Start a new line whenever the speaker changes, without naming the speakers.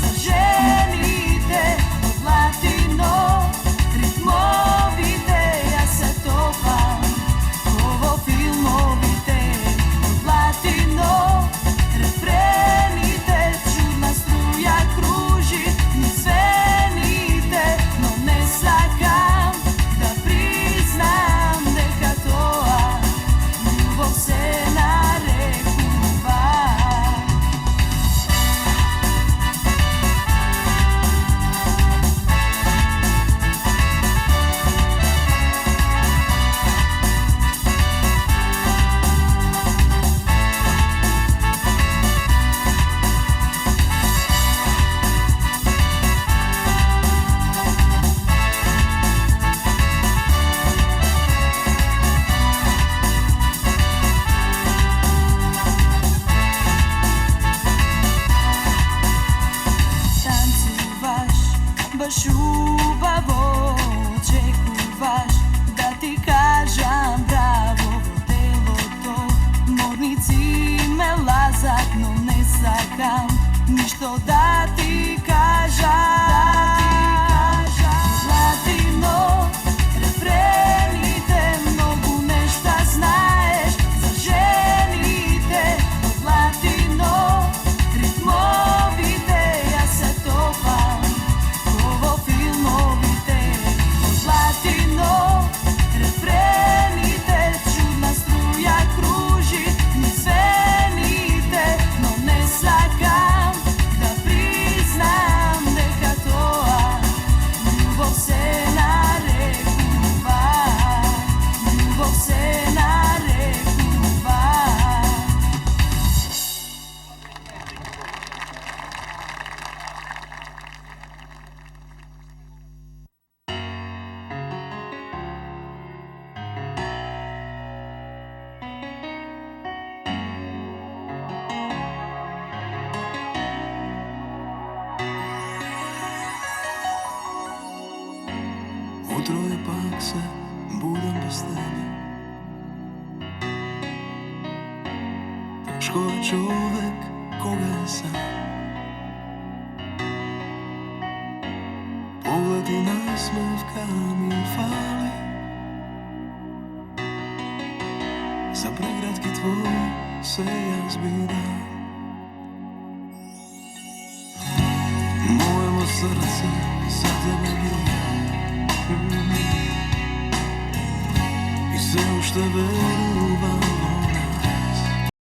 за жените од латино, ритмовите ја се топам, во филмовите од латино, рефрените чудна струја кружи низ вените, но не сакам да признам дека тоа љубов се нарекува. Танцуваш, баш убаво, очекуваш да ти кажам браво во телото. Морници ме лазат, но не сакам ништо да ти кажам. Латино, рефрените, многу нешта знаеш
teško je čovek koga sam. Pogled i nasmevka mi fali, za pregradki tvoj se ja zbidam. Mojemu srce za tebe bije i sve u što veruvam